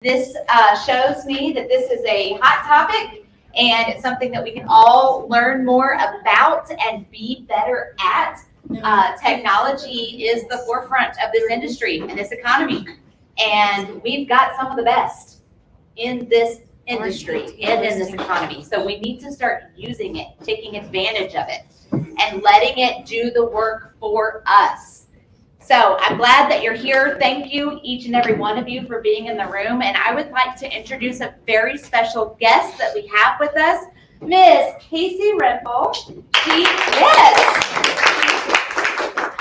This shows me that this is a hot topic and it's something that we can all learn more about and be better at. Technology is the forefront of this industry and this economy, and we've got some of the best in this industry and in this economy. So we need to start using it, taking advantage of it, and letting it do the work for us. So I'm glad that you're here. Thank you, each and every one of you, for being in the room. And I would like to introduce a very special guest that we have with us, Miss Kasey Rempel.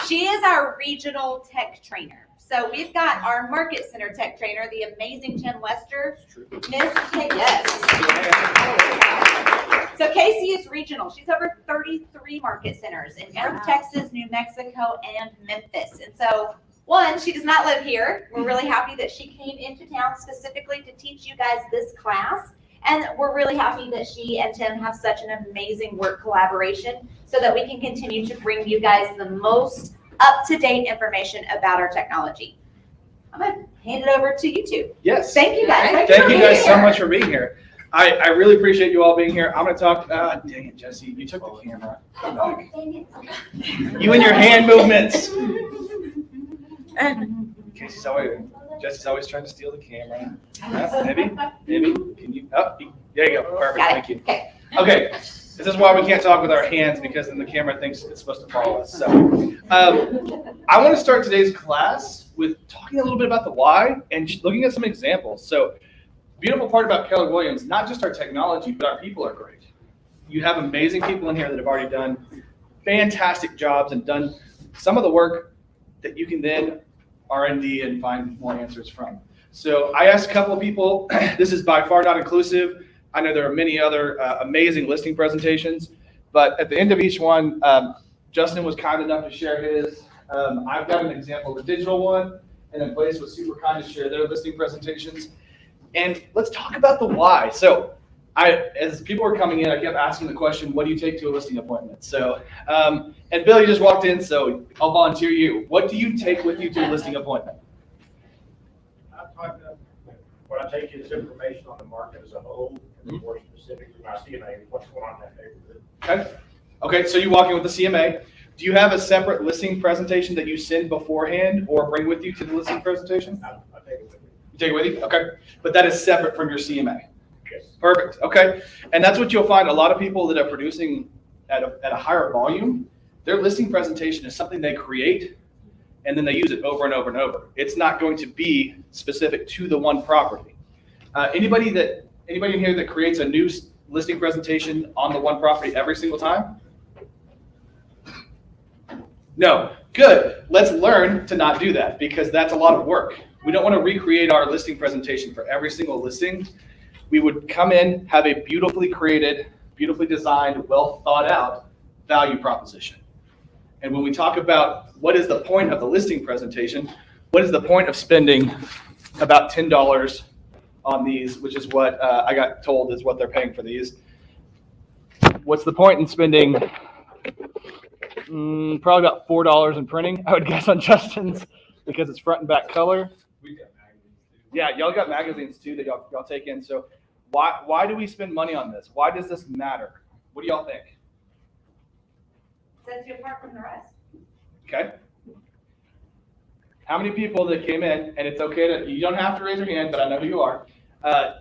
She is our regional tech trainer. So we've got our market center tech trainer, the amazing Tim Lester. Miss Kasey, yes. So Kasey is regional. She's over 33 market centers in North Texas, New Mexico, and Memphis. And so, one, she does not live here. We're really happy that she came into town specifically to teach you guys this class. And we're really happy that she and Tim have such an amazing work collaboration so that we can continue to bring you guys the most up-to-date information about our technology. I'm going to hand it over to you two. Yes. Thank you guys. Thank you guys so much for being here. I really appreciate you all being here. I'm going to talk. Dang it, Jesse. You took the camera. Come back. You and your hand movements. Jesse's always trying to steal the camera. Maybe. Can you? Oh, there you go. Perfect. Thank you. Okay. This is why we can't talk with our hands, because then the camera thinks it's supposed to follow us. So I want to start today's class with talking a little bit about the why and looking at some examples. So beautiful part about Keller Williams, not just our technology, but our people are great. You have amazing people in here that have already done fantastic jobs and done some of the work that you can then R&D and find more answers from. So I asked a couple of people, this is by far not inclusive. I know there are many other amazing listing presentations, but at the end of each one, Justin was kind enough to share his. I've got an example of a digital one, and then Blaze was super kind to share their listing presentations. And let's talk about the why. So as people were coming in, I kept asking the question, what do you take to a listing appointment? So, and Bill, you just walked in, so I'll volunteer you. What do you take with you to a listing appointment? What I take is information on the market as a whole, and more specifically my CMA, what's going on in that neighborhood. Okay, so you walk in with the CMA. Do you have a separate listing presentation that you send beforehand or bring with you to the listing presentation? I take it with me. You take it with you? Okay. But that is separate from your CMA? Yes. Perfect. Okay. And that's what you'll find. A lot of people that are producing at a higher volume, their listing presentation is something they create and then they use it over and over and over. It's not going to be specific to the one property. Anybody in here that creates a new listing presentation on the one property every single time? No. Good. Let's learn to not do that, because that's a lot of work. We don't want to recreate our listing presentation for every single listing. We would come in, have a beautifully created, beautifully designed, well thought out value proposition. And when we talk about what is the point of the listing presentation, what is the point of spending about $10 on these, which is what I got told is what they're paying for these. What's the point in spending probably about $4 in printing, I would guess, on Justin's, because it's front and back color. We got magazines too. Yeah, y'all got magazines too that y'all take in. So why do we spend money on this? Why does this matter? What do y'all think? Sets you apart from the rest. Okay. How many people that came in, and it's okay to, you don't have to raise your hand, but I know who you are,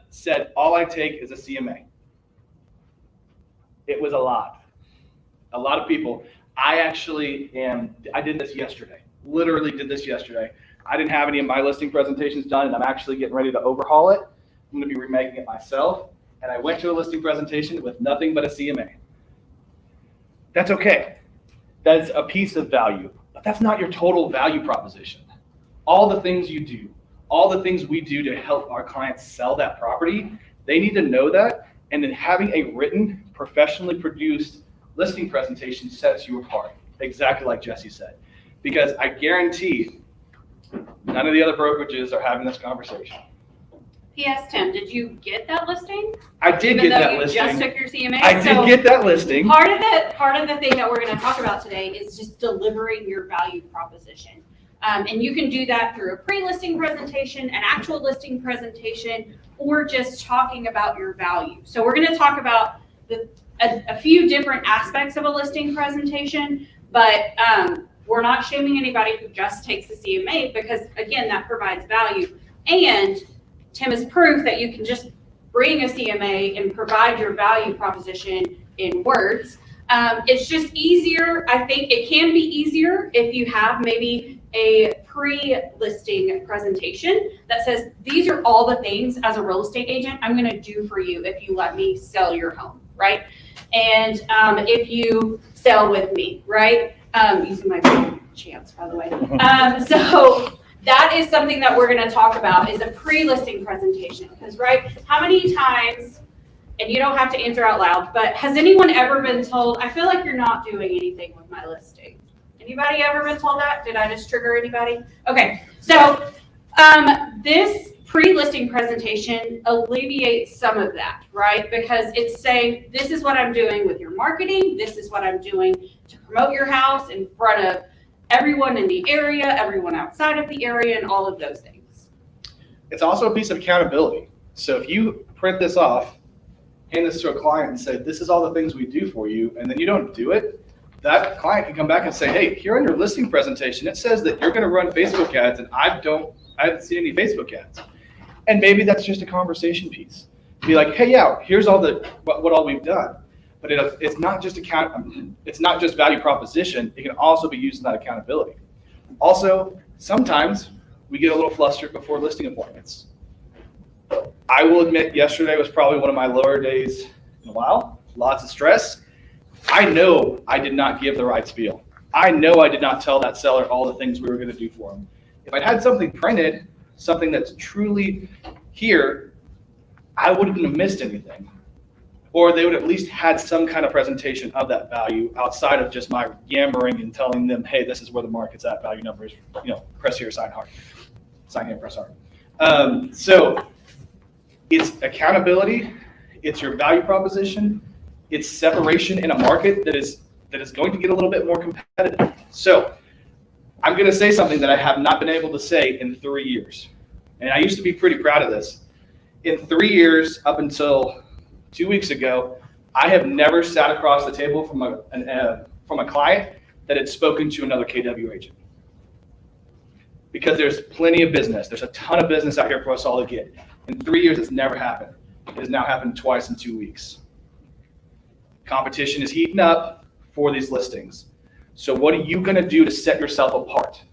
said, all I take is a CMA? It was a lot of people. I did this yesterday, literally did this yesterday. I didn't have any of my listing presentations done, and I'm actually getting ready to overhaul it. I'm going to be remaking it myself. And I went to a listing presentation with nothing but a CMA. That's okay. That's a piece of value, but that's not your total value proposition. All the things you do, all the things we do to help our clients sell that property, they need to know that. And then having a written, professionally produced listing presentation sets you apart, exactly like Jesse said. Because I guarantee none of the other brokerages are having this conversation. P.S. Tim, did you get that listing? I did get that listing. Just took your CMA. I did get that listing. Part of the thing that we're going to talk about today is just delivering your value proposition. And you can do that through a pre-listing presentation, an actual listing presentation, or just talking about your value. So we're going to talk about a few different aspects of a listing presentation, but we're not shaming anybody who just takes the CMA because, again, that provides value. And Tim is proof that you can just bring a CMA and provide your value proposition in words. It's just easier. I think it can be easier if you have maybe a pre-listing presentation that says, these are all the things as a real estate agent I'm going to do for you if you let me sell your home, right? And if you sell with me, right? Using my chance, by the way. So that is something that we're going to talk about is a pre-listing presentation. Because, right, how many times, and you don't have to answer out loud, but has anyone ever been told, I feel like you're not doing anything with my listing? Anybody ever been told that? Did I just trigger anybody? Okay, so this pre-listing presentation alleviates some of that, right? Because it's saying, this is what I'm doing with your marketing. This is what I'm doing to promote your house in front of everyone in the area, everyone outside of the area, and all of those things. It's also a piece of accountability. So if you print this off, hand this to a client and say, this is all the things we do for you, and then you don't do it, that client can come back and say, hey, here on your listing presentation, it says that you're going to run Facebook ads, and I haven't seen any Facebook ads. And maybe that's just a conversation piece. Be like, hey, yeah, here's all what all we've done. But it's not just it's not just value proposition. It can also be used in that accountability. Also, sometimes we get a little flustered before listing appointments. I will admit, yesterday was probably one of my lower days in a while. Lots of stress. I know I did not give the right spiel. I know I did not tell that seller all the things we were going to do for him. If I'd had something printed, something that's truly here, I wouldn't have missed anything. Or they would have at least had some kind of presentation of that value outside of just my yammering and telling them, hey, this is where the market's at, value numbers, press here, sign hard. Sign here, press hard. So it's accountability, it's your value proposition, it's separation in a market that is going to get a little bit more competitive. So I'm going to say something that I have not been able to say in 3 years. And I used to be pretty proud of this. In 3 years, up until 2 weeks ago, I have never sat across the table from a client that had spoken to another KW agent. Because there's plenty of business. There's a ton of business out here for us all to get. In 3 years, it's never happened. It has now happened twice in 2 weeks. Competition is heating up for these listings. So what are you going to do to set yourself apart?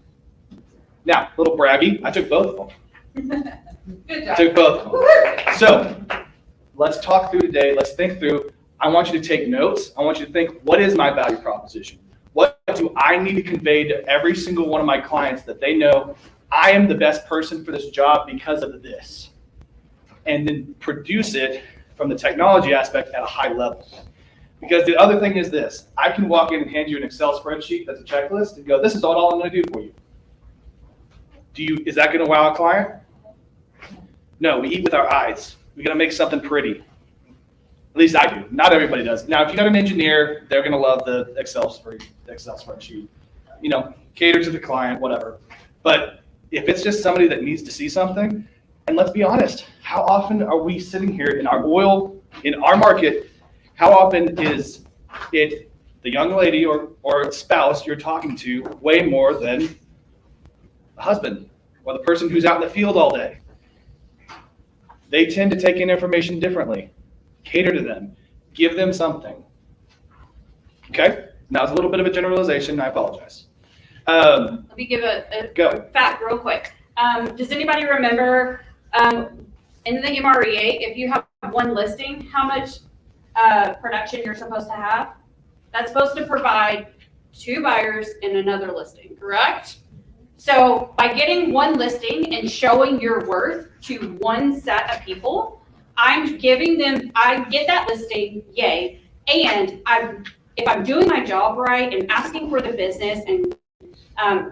Now, a little braggy, I took both of them. Good I job. took both of them. So let's talk through today. Let's think through. I want you to take notes. I want you to think, what is my value proposition? What do I need to convey to every single one of my clients that they know I am the best person for this job because of this? And then produce it from the technology aspect at a high level. Because the other thing is this, I can walk in and hand you an Excel spreadsheet that's a checklist and go, this is all I'm going to do for you. Is that going to wow a client? No, we eat with our eyes. We got to make something pretty. At least I do. Not everybody does. Now, if you got an engineer, they're going to love the Excel spreadsheet. Cater to the client, whatever. But if it's just somebody that needs to see something, and let's be honest, how often are we sitting here in our market, how often is it the young lady or spouse you're talking to way more than the husband or the person who's out in the field all day? They tend to take in information differently. Cater to them. Give them something. Okay? Now it's a little bit of a generalization. I apologize. Let me give a fact real quick. Does anybody remember in the MREA, if you have one listing, how much production you're supposed to have? That's supposed to provide 2 buyers in another listing, correct? So by getting one listing and showing your worth to one set of people, I'm giving them, I get that listing, yay. And if I'm doing my job right and asking for the business and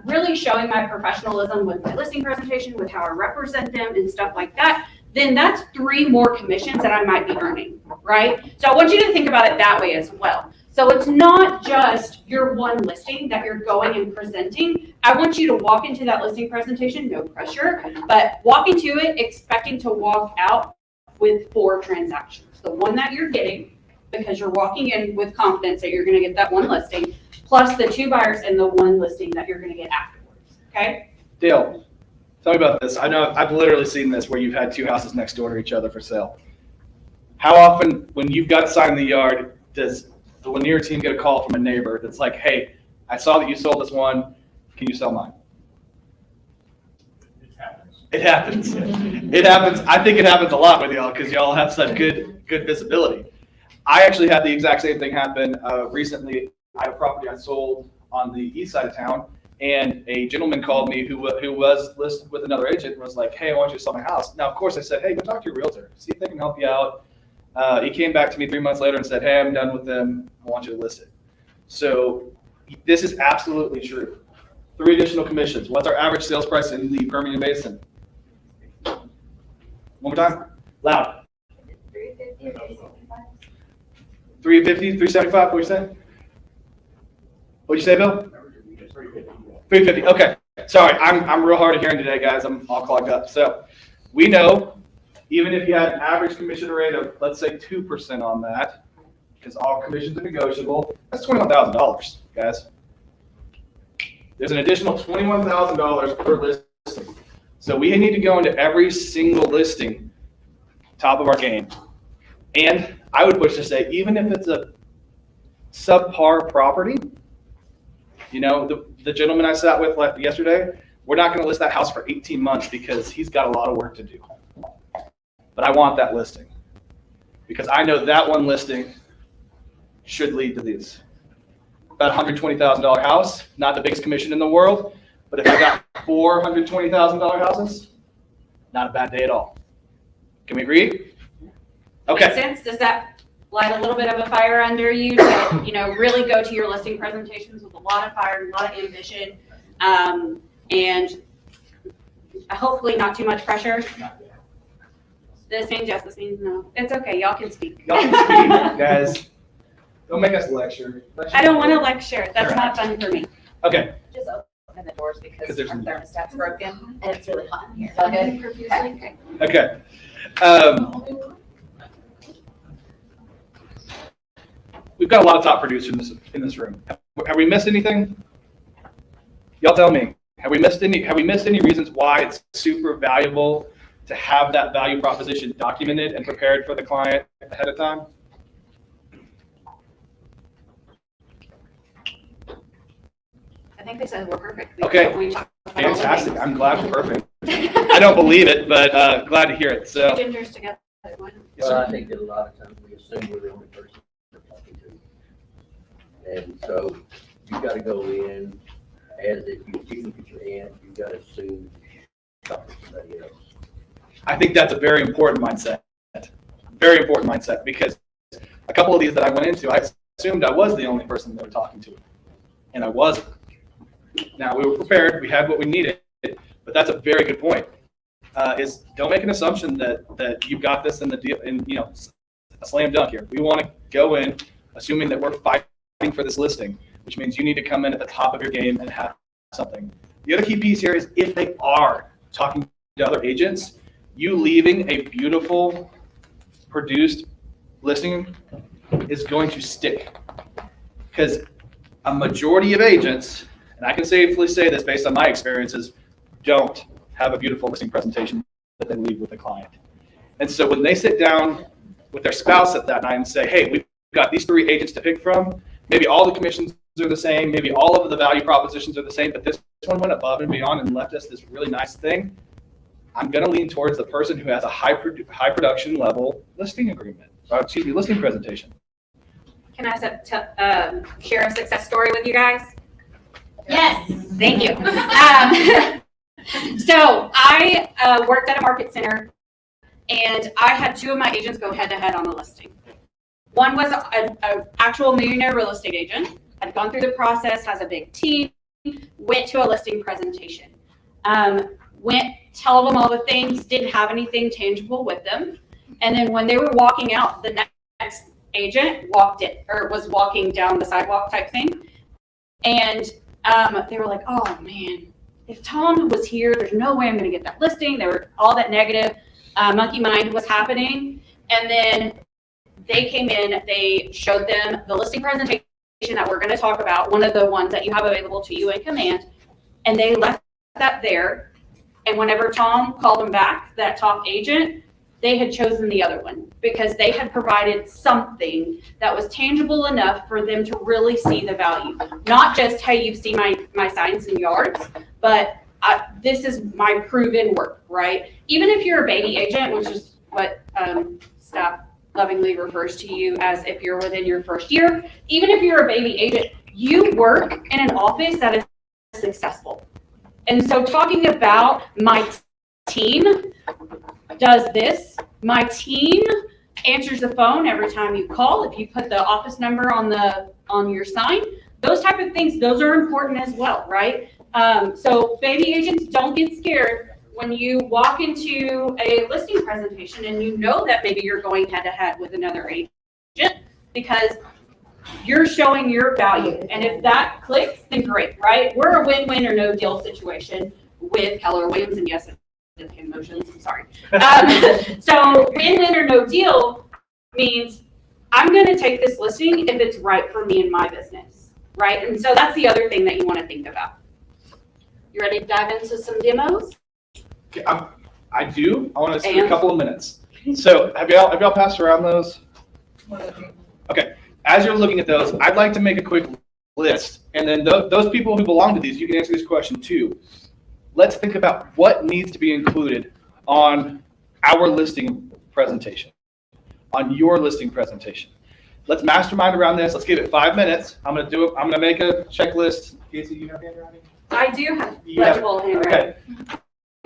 really showing my professionalism with my listing presentation, with how I represent them and stuff like that, then that's 3 more commissions that I might be earning, right? So I want you to think about it that way as well. So it's not just your one listing that you're going and presenting. I want you to walk into that listing presentation, no pressure, but walk into it expecting to walk out with 4 transactions. The one that you're getting, because you're walking in with confidence that you're going to get that one listing, plus the 2 buyers and the 1 listing that you're going to get afterwards. Okay? Dale, tell me about this. I know I've literally seen this where you've had 2 houses next door to each other for sale. How often, when you've got a sign in the yard, does the Lanier team get a call from a neighbor that's like, hey, I saw that you sold this one. Can you sell mine? It happens. It happens. It happens. I think it happens a lot with y'all because y'all have such good visibility. I actually had the exact same thing happen recently. I had a property I sold on the east side of town, and a gentleman called me who was listed with another agent and was like, hey, I want you to sell my house. Now, of course, I said, hey, go talk to your realtor. See if they can help you out. He came back to me 3 months later and said, hey, I'm done with them. I want you to list it. So this is absolutely true. 3 additional commissions. What's our average sales price in the Permian Basin? One more time. Loud. 350, 375, what you say? What'd you say, Bill? 350, okay. Sorry, I'm real hard of hearing today, guys. I'm all clogged up. So we know, even if you had an average commission rate of, let's say, 2% on that, because all commissions are negotiable, that's $21,000, guys. There's an additional $21,000 per listing. So we need to go into every single listing, top of our game. And I would push to say, even if it's a subpar property, you know, the gentleman I sat with yesterday, we're not going to list that house for 18 months because he's got a lot of work to do. But I want that listing because I know that one listing should lead to these. About $120,000 house, not the biggest commission in the world, but if I got 4 $120,000 houses, not a bad day at all. Can we agree? Okay. Makes sense? Does that light a little bit of a fire under you to, really go to your listing presentations with a lot of fire and a lot of ambition, and hopefully not too much pressure? This means yes, this means no. It's okay. Y'all can speak. Y'all can speak, guys. Don't make us lecture. I don't want to lecture. That's not fun for me. Okay. Just open the doors because there's our no- thermostat's broken and it's really hot in here. Is that good? Okay. Okay. We've got a lot of top producers in this room. Have we missed anything? Y'all tell me. Have we missed any reasons why it's super valuable to have that value proposition documented and prepared for the client ahead of time? I think they said we're perfect. Okay. Fantastic. I'm glad we're perfect. I don't believe it, but glad to hear it. So. Gingers together. Yes, Well, sir. I think that a lot of times we assume we're the only person we're talking to. And so you gotta go in as if you look at your aunt, you gotta assume you're talking to somebody else. I think that's a very important mindset. Very important mindset because a couple of these that I went into, I assumed I was the only person they were talking to, and I wasn't. Now we were prepared, we had what we needed, but that's a very good point. Is don't make an assumption that you've got this in the deal, and a slam dunk here. We want to go in assuming that we're fighting for this listing, which means you need to come in at the top of your game and have something. The other key piece here is if they are talking to other agents, you leaving a beautiful produced listing is going to stick, because a majority of agents, and I can safely say this based on my experiences, don't have a beautiful listing presentation that they leave with the client. And so when they sit down with their spouse at that night and say, hey, we've got these 3 agents to pick from, maybe all the commissions are the same, maybe all of the value propositions are the same, but this one went above and beyond and left us this really nice thing, I'm going to lean towards the person who has a high production level listing agreement, listing presentation. Can I share a success story with you guys? Yes. Thank you. So I worked at a market center, and I had 2 of my agents go head to head on the listing. One was an actual millionaire real estate agent, had gone through the process, has a big team, went to a listing presentation, went, tell them all the things, didn't have anything tangible with them. And then when they were walking out, the next agent walked in, or was walking down the sidewalk type thing. And they were like, oh man, if Tom was here, there's no way I'm going to get that listing. They were all that negative monkey mind was happening. And then they came in, they showed them the listing presentation that we're going to talk about, one of the ones that you have available to you in command. And they left that there. And whenever Tom called them back, that top agent, they had chosen the other one because they had provided something that was tangible enough for them to really see the value. Not just, hey, you've seen my signs and yards, but this is my proven work, right? Even if you're a baby agent, which is what staff lovingly refers to you as if you're within your first year, even if you're a baby agent, you work in an office that is successful. And so talking about my team does this, my team answers the phone every time you call. If you put the office number on your sign, those type of things, those are important as well, right? So baby agents, don't get scared when you walk into a listing presentation and you know that maybe you're going head to head with another agent, because you're showing your value. And if that clicks, then great, right? We're a win-win or no deal situation with Keller Williams, and yes, emotions, I'm sorry. So win-win or no deal means I'm going to take this listing if it's right for me and my business, right? And so that's the other thing that you want to think about. You ready to dive into some demos? Okay, I do. I want to spend a couple of minutes. So have y'all passed around those? Okay. As you're looking at those, I'd like to make a quick list, and then those people who belong to these, you can answer this question too. Let's think about what needs to be included on our listing presentation, on your listing presentation. Let's mastermind around this. Let's give it 5 minutes. I'm going to make a checklist. Kasey, you have handwriting? I do have legible handwriting.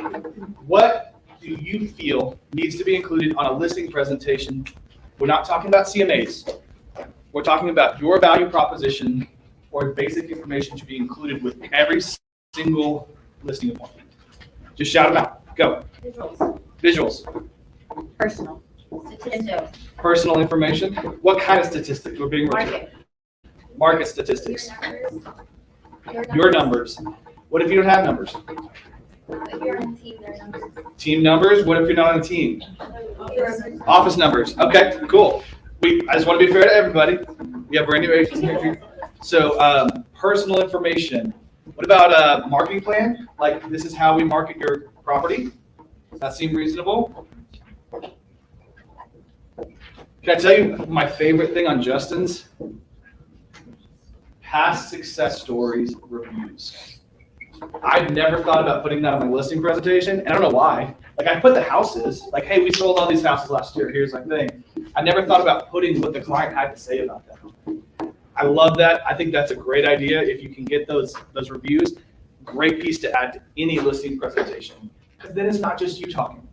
Okay. What do you feel needs to be included on a listing presentation? We're not talking about CMAs. We're talking about your value proposition or basic information to be included with every single listing appointment. Just shout them out. Go. Visuals. Personal. Statistics. Personal information. What kind of statistics? We're being market statistics. Your numbers. What if you don't have numbers? If you're on a team, there are numbers. Team numbers. What if you're not on a team? Office numbers. Okay, cool. I just want to be fair to everybody. We have brand new agents here. So personal information. What about a marketing plan? Like, this is how we market your property. Does that seem reasonable? Can I tell you my favorite thing on Justin's? Past success stories reviews. I've never thought about putting that on my listing presentation, and I don't know why. Like, I put the houses, like, hey, we sold all these houses last year. Here's my thing. I never thought about putting what the client had to say about them. I love that. I think that's a great idea. If you can get those reviews, great piece to add to any listing presentation. Because then it's not just you talking.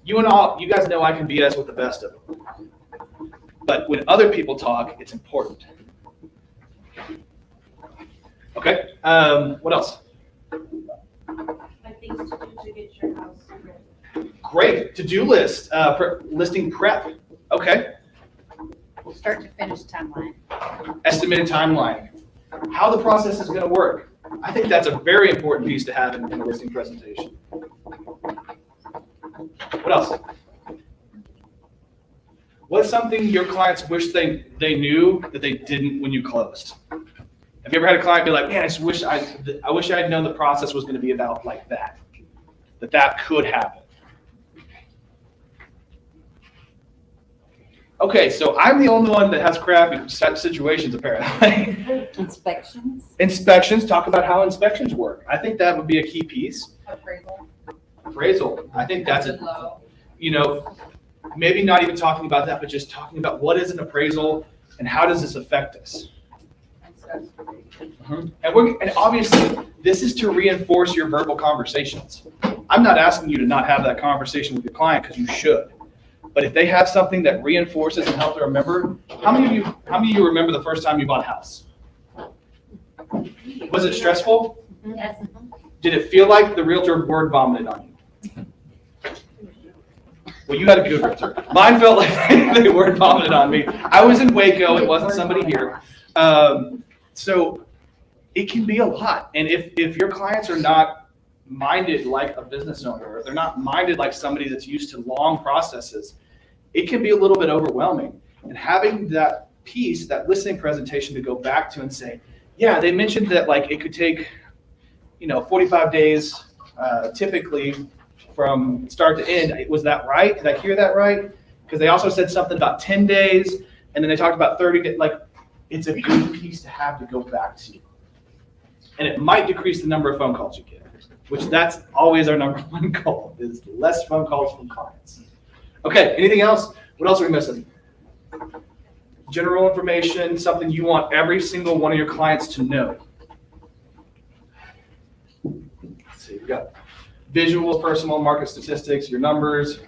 You guys know I can BS with the best of them. But when other people talk, it's important. Okay. What else? Things to do to get your house ready. Great. To-do list. Listing prep. Okay. Start to finish timeline. Estimated timeline. How the process is going to work. I think that's a very important piece to have in a listing presentation. What else? What's something your clients wish they knew that they didn't when you closed? Have you ever had a client be like, man, I wish I'd known the process was going to be about like that could happen? Okay, so I'm the only one that has crappy situations apparently. Inspections, talk about how inspections work. I think that would be a key piece. Appraisal. I think that's maybe not even talking about that, but just talking about what is an appraisal and how does this affect us? And obviously, this is to reinforce your verbal conversations. I'm not asking you to not have that conversation with your client because you should. But if they have something that reinforces and helps them remember, how many of you remember the first time you bought a house? Was it stressful? Yes. Did it feel like the realtor word vomited on you? Well, you had a good realtor. Mine felt like they weren't vomiting on me. I was in Waco. It wasn't somebody here. So it can be a lot. And if your clients are not minded like a business owner, or if they're not minded like somebody that's used to long processes, it can be a little bit overwhelming. And having that piece, that listening presentation to go back to and say, yeah, they mentioned that like it could take, 45 days typically from start to end. Was that right? Did I hear that right? Because they also said something about 10 days, and then they talked about 30 days. Like, it's a good piece to have to go back to. And it might decrease the number of phone calls you get, which that's always our number one goal, is less phone calls from clients. Okay, anything else? What else are we missing? General information, something you want every single one of your clients to know. Let's see, we've got visual, personal, market statistics, your numbers,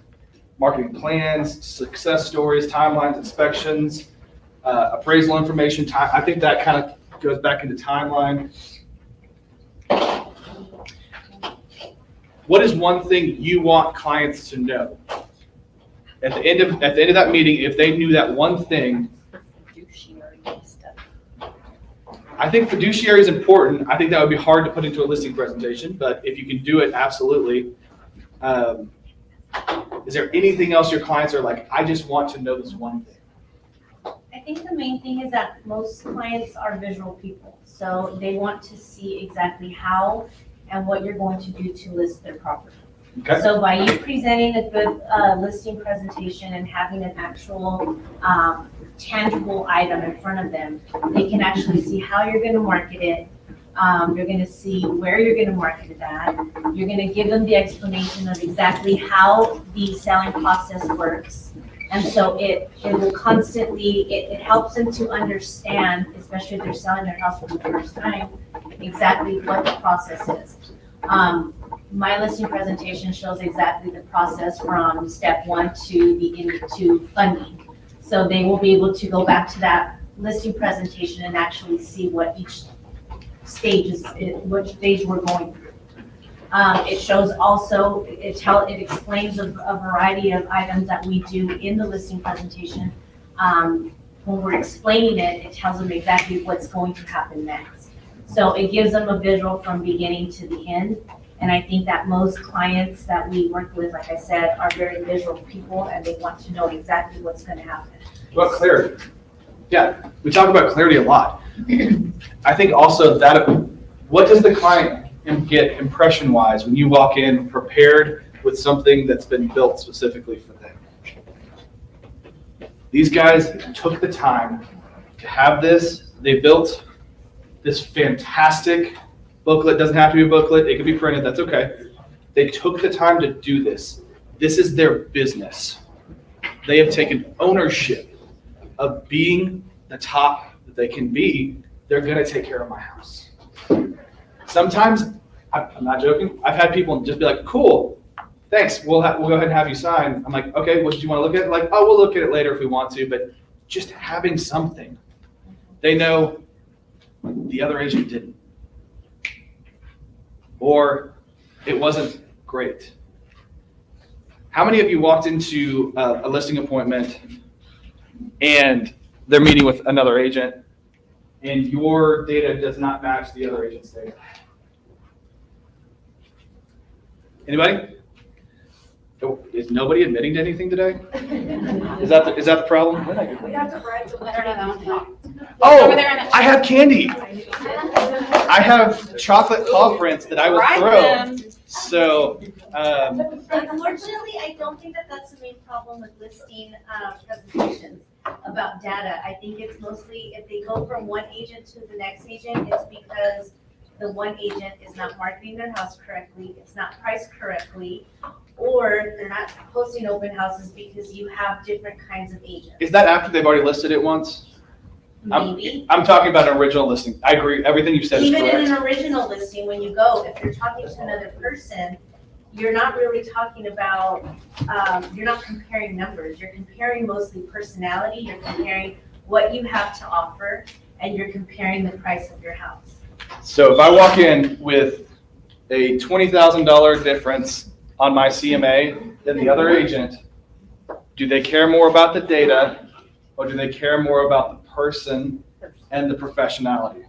marketing plans, success stories, timelines, inspections, appraisal information. I think that kind of goes back into timeline. What is one thing you want clients to know? At the end of that meeting, if they knew that one thing, I think fiduciary is important. I think that would be hard to put into a listing presentation, but if you can do it, absolutely. Is there anything else your clients are like, I just want to know this one thing? I think the main thing is that most clients are visual people, so they want to see exactly how and what you're going to do to list their property. Okay. So by you presenting a good listing presentation and having an actual tangible item in front of them, they can actually see how you're going to market it. You're going to see where you're going to market it at. You're going to give them the explanation of exactly how the selling process works. And so it will constantly, it helps them to understand, especially if they're selling their house for the first time, exactly what the process is. My listing presentation shows exactly the process from step one to funding. So they will be able to go back to that listing presentation and actually see what each stage is, which stage we're going through. It shows also, it explains a variety of items that we do in the listing presentation. When we're explaining it, it tells them exactly what's going to happen next. So it gives them a visual from beginning to the end. And I think that most clients that we work with, like I said, are very visual people and they want to know exactly what's going to happen. What about clarity? Yeah, we talk about clarity a lot. I think also that, what does the client get impression-wise when you walk in prepared with something that's been built specifically for them? These guys took the time to have this. They built this fantastic booklet. Doesn't have to be a booklet. It could be printed. That's okay. They took the time to do this. This is their business. They have taken ownership of being the top that they can be. They're going to take care of my house. Sometimes, I'm not joking, I've had people just be like, cool, thanks, we'll go ahead and have you sign. I'm like, okay, what did you want to look at? Like, oh, we'll look at it later if we want to, but just having something. They know the other agent didn't. Or it wasn't great. How many of you walked into a listing appointment and they're meeting with another agent and your data does not match the other agent's data? Anybody? Is nobody admitting to anything today? Is that the problem? We have to write the letter. Oh, I have candy. I have chocolate paw prints that I will throw. So, Unfortunately, I don't think that that's the main problem with listing presentations about data. I think it's mostly if they go from one agent to the next agent, it's because the one agent is not marketing their house correctly, it's not priced correctly, or they're not posting open houses because you have different kinds of agents. is that after they've already listed it once? Maybe. I'm talking about an original listing. I agree. Everything you said is Even correct. in an original listing, when you go, if you're talking to another person, you're not really talking about, you're not comparing numbers. You're comparing mostly personality. You're comparing what you have to offer, and you're comparing the price of your house. So if I walk in with a $20,000 difference on my CMA than the other agent, Do they care more about the data, or do they care more about the person and the professionality?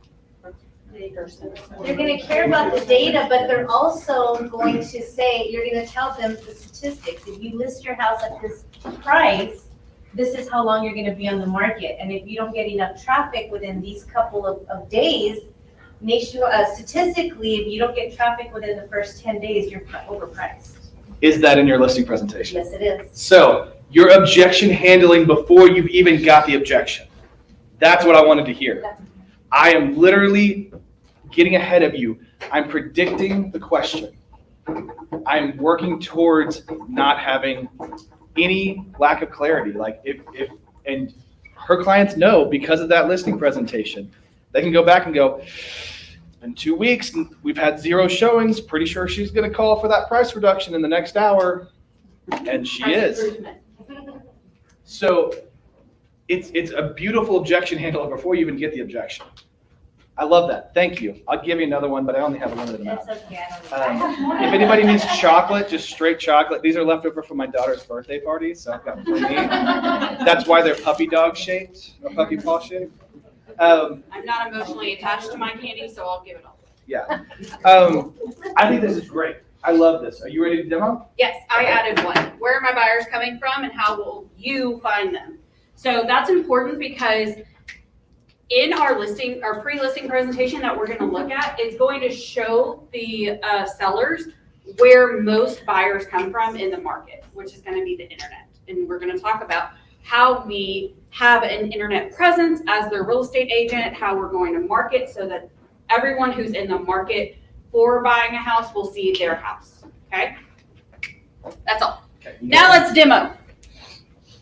They're gonna care about the data, but they're also going to say, you're gonna tell them the statistics. If you list your house at this price, this is how long you're gonna be on the market. And if you don't get enough traffic within these couple of days, statistically, if you don't get traffic within the first 10 days, you're overpriced. Is that in your listing presentation? Yes, it is. So your objection handling before you've even got the objection. That's what I wanted to hear. I am literally getting ahead of you. I'm predicting the question. I'm working towards not having any lack of clarity. Like and her clients know because of that listing presentation, they can go back and go, it's been 2 weeks and we've had 0 showings. Pretty sure she's going to call for that price reduction in the next hour. And she is. So it's a beautiful objection handler before you even get the objection. I love that. Thank you. I'll give you another one, but I only have a limited amount. That's okay, I don't If anybody needs chocolate, just straight chocolate. These are left over from my daughter's birthday party, so I've got plenty. That's why they're puppy dog shaped or puppy paw shaped. I'm not emotionally attached to my candy, so I'll give it all. Yeah. I think this is great. I love this. Are you ready to demo? Yes, I added one. Where are my buyers coming from and how will you find them? So that's important because in our pre-listing presentation that we're going to look at, it's going to show the sellers where most buyers come from in the market, which is going to be the internet. And we're going to talk about how we have an internet presence as their real estate agent, how we're going to market so that everyone who's in the market for buying a house will see their house. Okay? That's all. Okay. Now let's demo.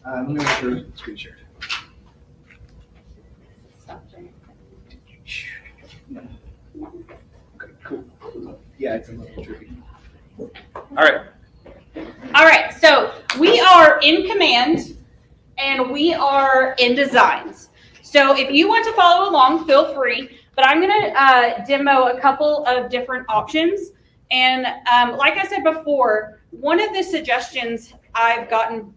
Let me make sure the screen shared. Okay, cool. Yeah, it's a little tricky. All right. All right, so we are in Command and we are in Designs. So if you want to follow along, feel free, but I'm gonna demo a couple of different options. And like I said before, one of the suggestions I've gotten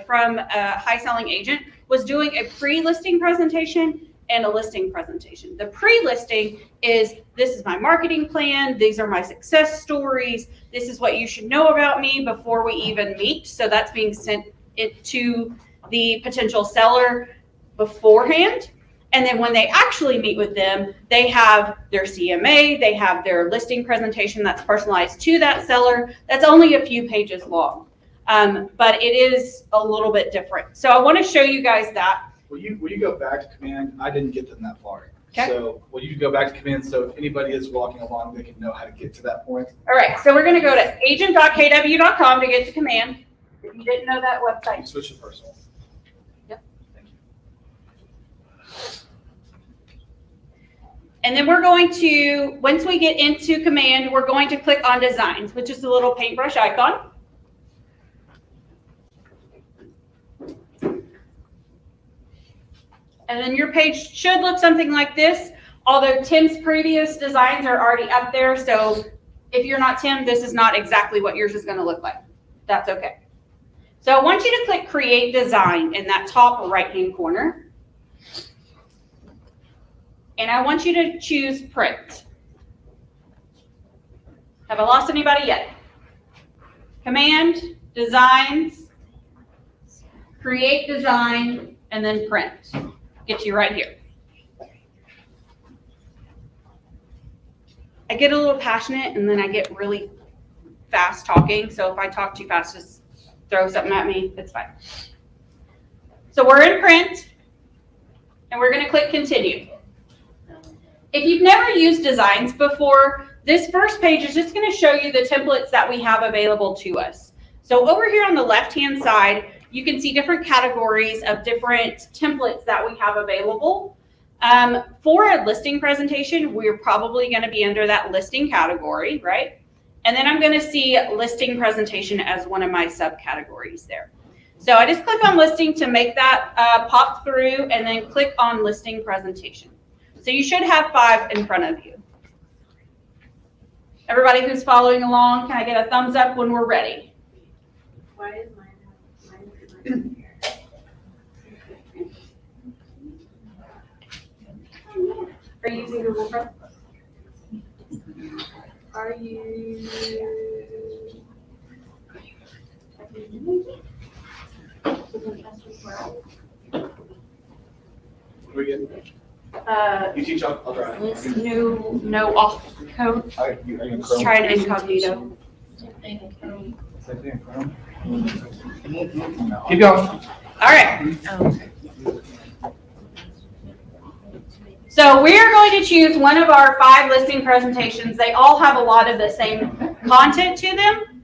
from a high selling agent was doing a pre-listing presentation and a listing presentation. The pre-listing is, this is my marketing plan, these are my success stories, this is what you should know about me before we even meet. So that's being sent to the potential seller beforehand. And then when they actually meet with them, they have their CMA, they have their listing presentation that's personalized to that seller. That's only a few pages long, but it is a little bit different. So I want to show you guys that. Will you go back to Command? I didn't get them that far. Okay. So will you go back to Command so if anybody is walking along, they can know how to get to that point? All right, so we're going to go to agent.kw.com to get to Command. If you didn't know that website. Switch to personal. Yep. Thank you. And then we're going to, once we get into Command, we're going to click on Designs, which is the little paintbrush icon. And then your page should look something like this, although Tim's previous designs are already up there. So if you're not Tim, this is not exactly what yours is going to look like. That's okay. So I want you to click Create Design in that top right-hand corner. And I want you to choose Print. Have I lost anybody yet? Command, Designs, Create Design, and then Print. Get you right here. I get a little passionate and then I get really fast talking. So if I talk too fast, just throw something at me. It's fine. So we're in Print and we're going to click Continue. If you've never used Designs before, this first page is just going to show you the templates that we have available to us. So over here on the left-hand side, you can see different categories of different templates that we have available. For a listing presentation, we're probably going to be under that listing category, right? And then I'm going to see listing presentation as one of my subcategories there. So I just click on listing to make that pop through and then click on listing presentation. So you should have 5 in front of you. Everybody who's following along, can I get a thumbs up when we're ready? Why is mine Are you using Google Chrome? Are you? We good? You teach, I'll try. No off code. Are you in Let's Chrome? try an incognito. Keep going. All right. So we are going to choose one of our 5 listing presentations. They all have a lot of the same content to them.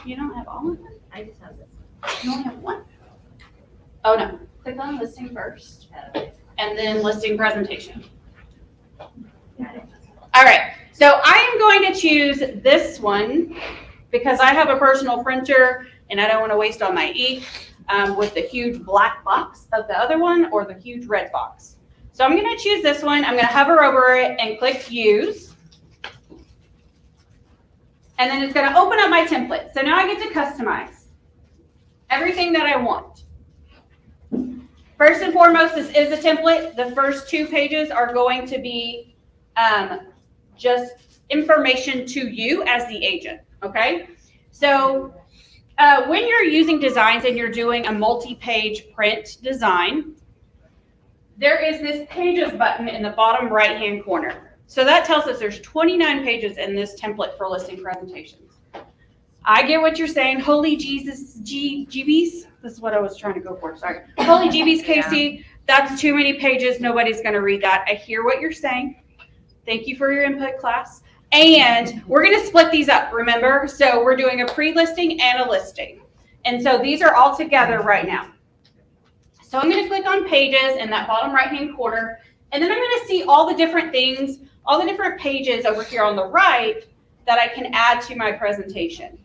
You don't have all of them? I just have this. You only have one? Oh, no. Click on listing first and then listing presentation. All right. So I am going to choose this one because I have a personal printer and I don't want to waste all my ink with the huge black box of the other one or the huge red box. So I'm going to choose this one. I'm going to hover over it and click use. And then it's going to open up my template. So now I get to customize everything that I want. First and foremost, this is a template. The first 2 pages are going to be just information to you as the agent, okay? So when you're using designs and you're doing a multi-page print design, there is this pages button in the bottom right-hand corner. So that tells us there's 29 pages in this template for listing presentations. I get what you're saying. Holy Jesus, GBs. This is what I was trying to go for. Sorry. Holy GBs, Kasey. That's too many pages. Nobody's going to read that. I hear what you're saying. Thank you for your input, class. And we're going to split these up, remember? So we're doing a pre-listing and a listing. And so these are all together right now. So I'm going to click on pages in that bottom right-hand corner. And then I'm going to see all the different things, all the different pages over here on the right that I can add to my presentation.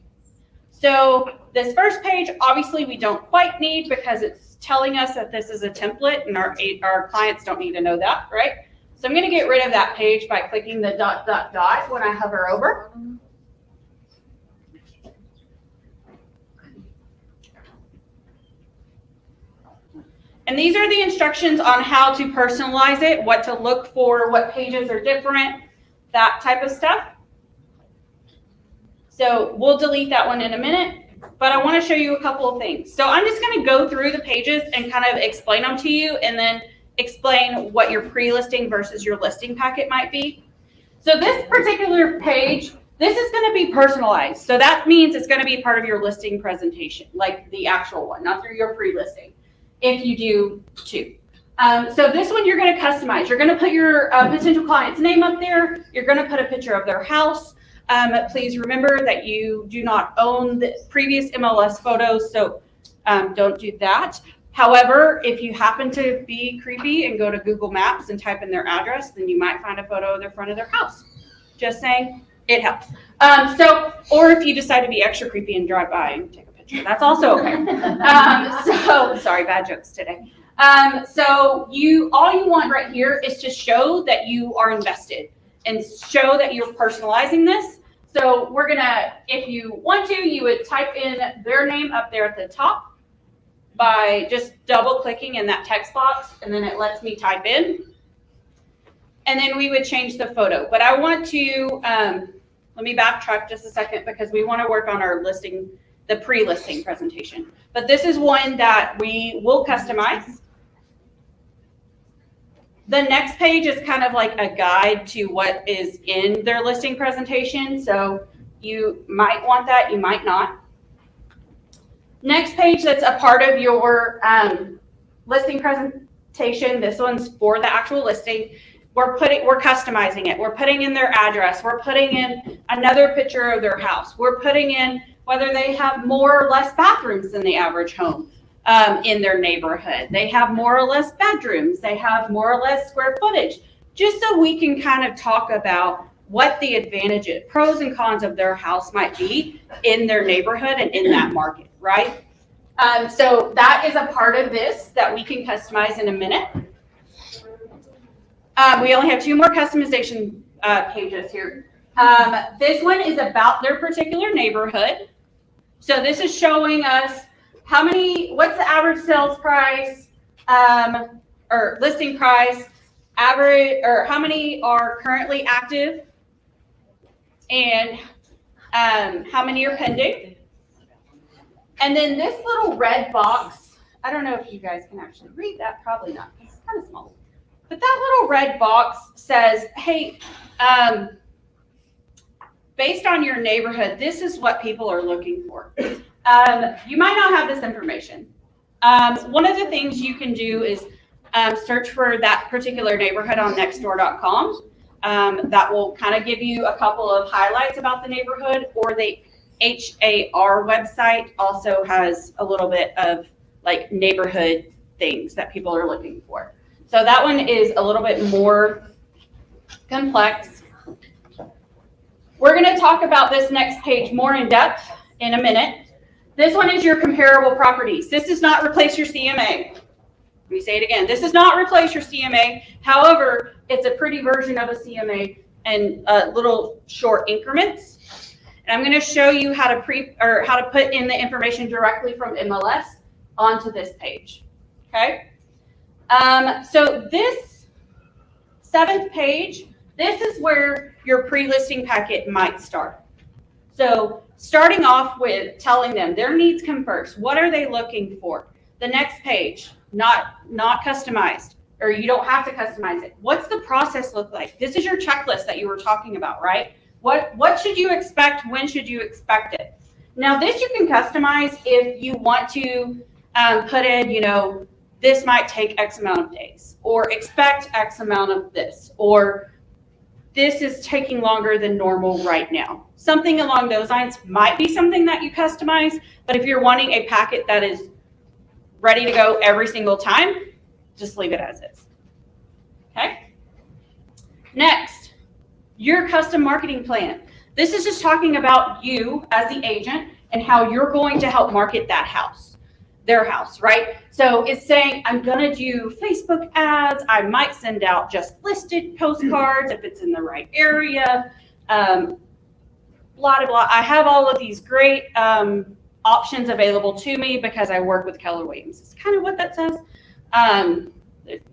So this first page, obviously we don't quite need because it's telling us that this is a template and our clients don't need to know that, right? So I'm going to get rid of that page by clicking the ... when I hover over. And these are the instructions on how to personalize it, what to look for, what pages are different, that type of stuff. So we'll delete that one in a minute, but I want to show you a couple of things. So I'm just going to go through the pages and kind of explain them to you and then explain what your pre-listing versus your listing packet might be. So this particular page, this is going to be personalized. So that means it's going to be part of your listing presentation, like the actual one, not through your pre-listing, if you do 2. So this one you're going to customize. You're going to put your potential client's name up there. You're going to put a picture of their house. Please remember that you do not own the previous MLS photos, so don't do that. However, if you happen to be creepy and go to Google Maps and type in their address, then you might find a photo of the front of their house. Just saying, it helps. Or if you decide to be extra creepy and drive by and take a picture, that's also okay. Sorry, bad jokes today. So all you want right here is to show that you are invested and show that you're personalizing this. So we're gonna, if you want to, you would type in their name up there at the top by just double clicking in that text box, and then it lets me type in. And then we would change the photo. But I want to, let me backtrack just a second because we want to work on our listing, the pre-listing presentation. But this is one that we will customize. The next page is kind of like a guide to what is in their listing presentation. So you might want that, you might not. Next page that's a part of your listing presentation. This one's for the actual listing. We're customizing it. We're putting in their address. We're putting in another picture of their house. We're putting in whether they have more or less bathrooms than the average home in their neighborhood. They have more or less bedrooms. They have more or less square footage, just so we can kind of talk about what the advantages, pros and cons of their house might be in their neighborhood and in that market, right? So that is a part of this that we can customize in a minute. We only have 2 more customization pages here. This one is about their particular neighborhood. So this is showing us what's the average sales price, or listing price, average, or how many are currently active, and how many are pending. And then this little red box, I don't know if you guys can actually read that, probably not, it's kind of small. But that little red box says, hey, based on your neighborhood, this is what people are looking for. You might not have this information. One of the things you can do is search for that particular neighborhood on nextdoor.com. That will kind of give you a couple of highlights about the neighborhood, or the HAR website also has a little bit of like neighborhood things that people are looking for. So that one is a little bit more complex. We're going to talk about this next page more in depth in a minute. This one is your comparable properties. This does not replace your CMA. Let me say it again. This does not replace your CMA. However, it's a pretty version of a CMA in little short increments. And I'm going to show you how to put in the information directly from MLS onto this page. Okay. So this 7th page, this is where your pre-listing packet might start. So starting off with telling them their needs come first. What are they looking for? The next page, not customized, or you don't have to customize it. What's the process look like? This is your checklist that you were talking about, right? What should you expect? When should you expect it? Now this you can customize if you want to put in, this might take X amount of days, or expect X amount of this, or this is taking longer than normal right now. Something along those lines might be something that you customize, but if you're wanting a packet that is ready to go every single time, just leave it as is. Okay? Next, your custom marketing plan. This is just talking about you as the agent and how you're going to help market that house, their house, right? So it's saying, I'm gonna do Facebook ads. I might send out just listed postcards if it's in the right area, blah, blah, blah. I have all of these great options available to me because I work with Keller Williams. It's kind of what that says.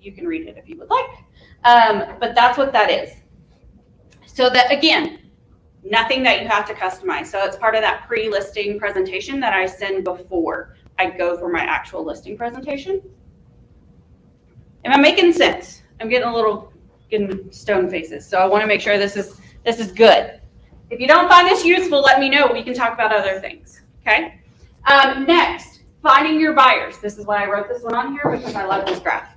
You can read it if you would like, but that's what that is. So that, again, nothing that you have to customize. So it's part of that pre-listing presentation that I send before I go for my actual listing presentation. Am I making sense? I'm getting stone faces. So I want to make sure this is good. If you don't find this useful, let me know. We can talk about other things. Okay. Next, finding your buyers. This is why I wrote this one on here, because I love this graph.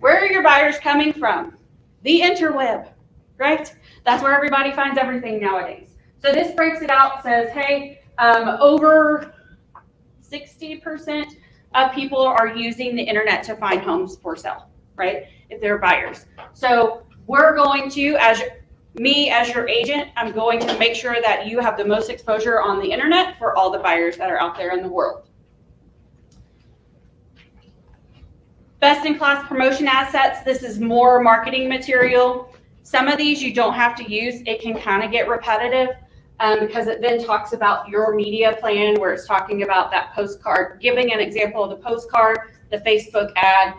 Where are your buyers coming from? The interweb, right? That's where everybody finds everything nowadays. So this breaks it out, says, hey, over 60% of people are using the internet to find homes for sale, right? If they're buyers. So we're going to, as your agent, I'm going to make sure that you have the most exposure on the internet for all the buyers that are out there in the world. Best in class promotion assets. This is more marketing material. Some of these you don't have to use. It can kind of get repetitive because it then talks about your media plan, where it's talking about that postcard, giving an example of the postcard, the Facebook ad,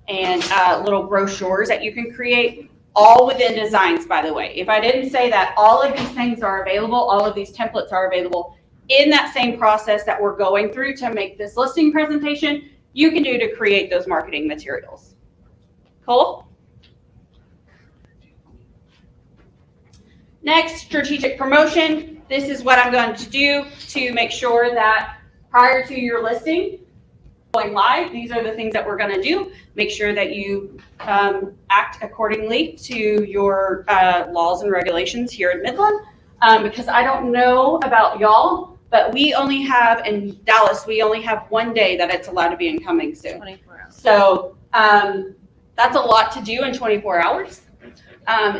and little brochures that you can create, all within designs, by the way. If I didn't say that, all of these things are available, all of these templates are available in that same process that we're going through to make this listing presentation. You can do to create those marketing materials. Cool? Next, strategic promotion. This is what I'm going to do to make sure that prior to your listing going live, these are the things that we're going to do. Make sure that you act accordingly to your laws and regulations here in Midland, because I don't know about y'all, but we only have, in Dallas, we only have 1 day that it's allowed to be incoming soon. 24 hours. So that's a lot to do in 24 hours.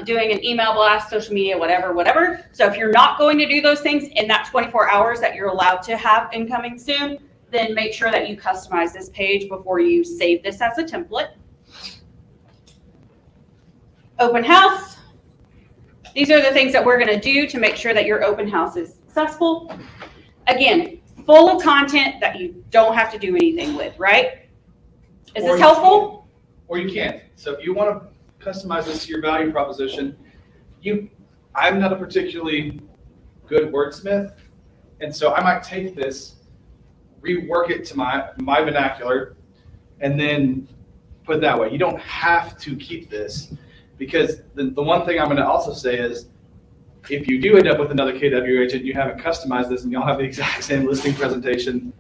Doing an email blast, social media, whatever. So if you're not going to do those things in that 24 hours that you're allowed to have incoming soon, then make sure that you customize this page before you save this as a template. Open house. These are the things that we're going to do to make sure that your open house is successful. Again, full of content that you don't have to do anything with, right? Is Or this you helpful? Or you can't. So if you want to customize this to your value proposition, I'm not a particularly good wordsmith, and so I might take this, rework it to my vernacular, and then put it that way. You don't have to keep this, because the one thing I'm going to also say is, if you do end up with another KW agent, you haven't customized this, and y'all have the exact same listing presentation,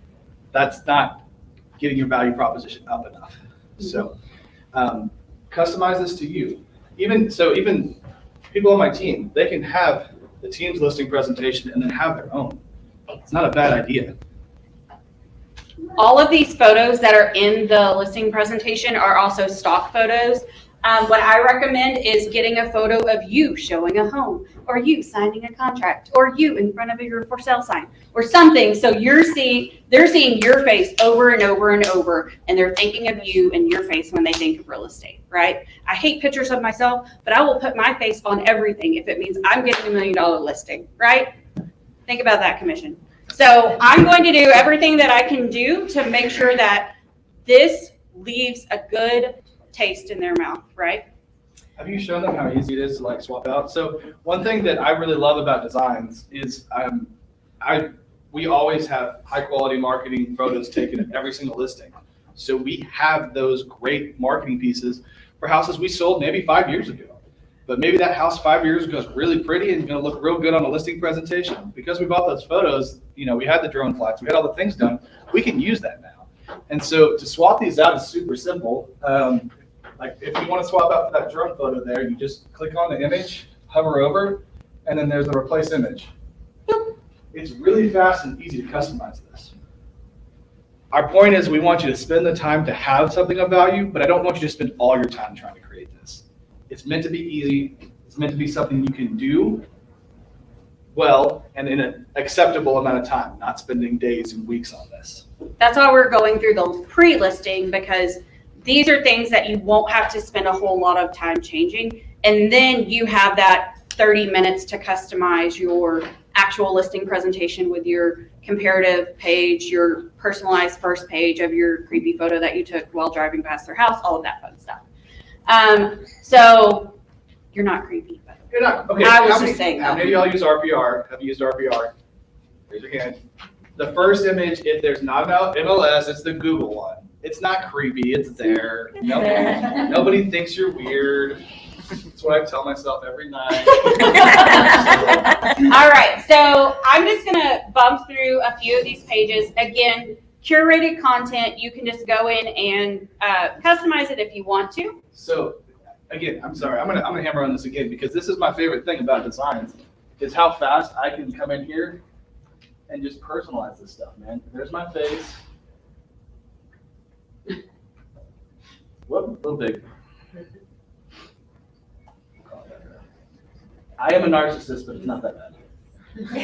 that's not getting your value proposition up enough. So customize this to you. Even people on my team, they can have the team's listing presentation and then have their own. It's not a bad idea. All of these photos that are in the listing presentation are also stock photos. What I recommend is getting a photo of you showing a home, or you signing a contract, or you in front of your for sale sign, or something. So they're seeing your face over and over and over, and they're thinking of you and your face when they think of real estate, right? I hate pictures of myself, but I will put my face on everything if it means I'm getting $1 million listing, right? Think about that, commission. So I'm going to do everything that I can do to make sure that this leaves a good taste in their mouth, right? Have you shown them how easy it is to like swap out? So one thing that I really love about designs is we always have high quality marketing photos taken at every single listing. So we have those great marketing pieces for houses we sold maybe 5 years ago. But maybe that house 5 years ago is really pretty and going to look real good on a listing presentation. Because we bought those photos, we had the drone flights, we had all the things done, we can use that now. And so to swap these out is super simple. Like if you want to swap out that drone photo there, you just click on the image, hover over, and then there's the replace image. It's really fast and easy to customize this. Our point is we want you to spend the time to have something of value, but I don't want you to spend all your time trying to create this. It's meant to be easy. It's meant to be something you can do well and in an acceptable amount of time, not spending days and weeks on this. That's why we're going through the pre-listing, because these are things that you won't have to spend a whole lot of time changing. And then you have that 30 minutes to customize your actual listing presentation with your comparative page, your personalized first page of your creepy photo that you took while driving past their house, all of that fun stuff. So you're not creepy. But You're not. Okay. I was just saying how that. many of y'all use RPR? Have you used RPR? Raise your hand. The first image, if there's not an MLS, it's the Google one. It's not creepy. It's there. Nobody thinks you're weird. That's what I tell myself every night. All right, so I'm just gonna bump through a few of these pages. Again, curated content, you can just go in and customize it if you want to. So again, I'm sorry, I'm gonna hammer on this again because this is my favorite thing about designs is how fast I can come in here and just personalize this stuff, man. There's my face. Whoop, a little big. I am a narcissist, but it's not that bad.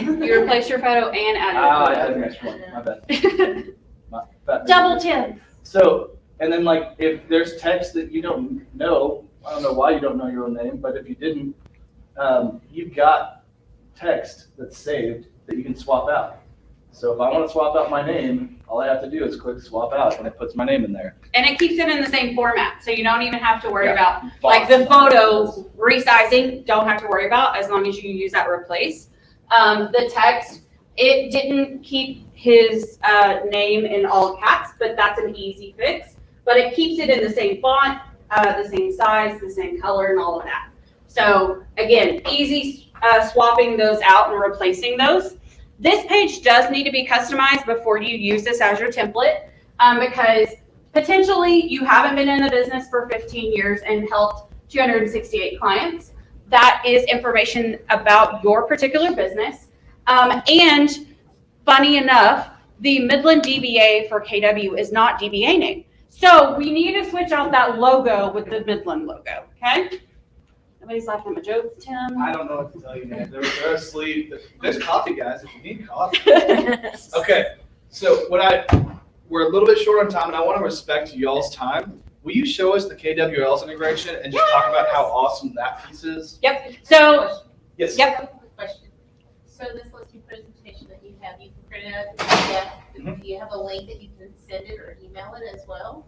You replace your photo and add I your had an extra one. My bad. My bad. Double tip. So, and then like if there's text that you don't know, I don't know why you don't know your own name, but if you didn't, you've got text that's saved that you can swap out. So if I want to swap out my name, all I have to do is click swap out and it puts my name in there. And it keeps it in the same format, so you don't even have to worry Yeah. about, like the photo resizing, don't have to worry about as long as you use that replace. The text, it didn't keep his name in all caps, but that's an easy fix. But it keeps it in the same font, the same size, the same color, and all of that. So again, easy swapping those out and replacing those. This page does need to be customized before you use this as your template, because potentially you haven't been in the business for 15 years and helped 268 clients. That is information about your particular business. And funny enough, the Midland DBA for KW is not DBA name. So we need to switch out that logo with the Midland logo, okay? Nobody's laughing at my jokes, Tim. I don't know what to tell you, man. They're asleep. There's coffee, guys, if you need coffee. Okay, so we're a little bit short on time, and I want to respect y'all's time. Will you show us the KWL's integration and just talk about how awesome that piece is? Yep. So, Yes. yep. Question. So this listing presentation that you have, you can print it out, yeah. Mhm. Do you have a link that you can send it or email it as well?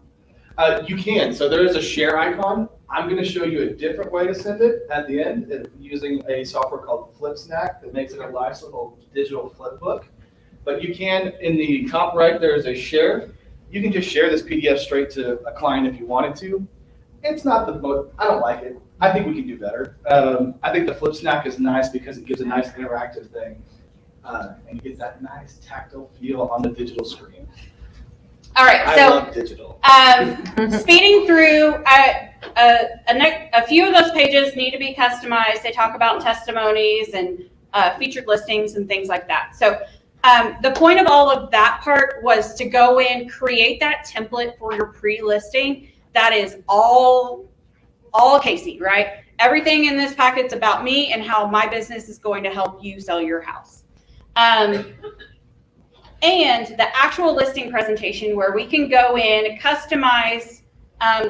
You can, so there is a share icon. I'm gonna show you a different way to send it at the end, using a software called FlipSnack that makes it a nice little digital flip book. But you can, in the top right, there is a share. You can just share this PDF straight to a client if you wanted to. It's not the most, I don't like it. I think we can do better. I think the FlipSnack is nice because it gives a nice interactive thing. And you get that nice tactile feel on the digital screen. All right, I so love digital. speeding through, a few of those pages need to be customized. They talk about testimonies and featured listings and things like that. So the point of all of that part was to go in, create that template for your pre-listing. That is all Kasey, right? Everything in this packet's about me and how my business is going to help you sell your house. And the actual listing presentation where we can go in, customize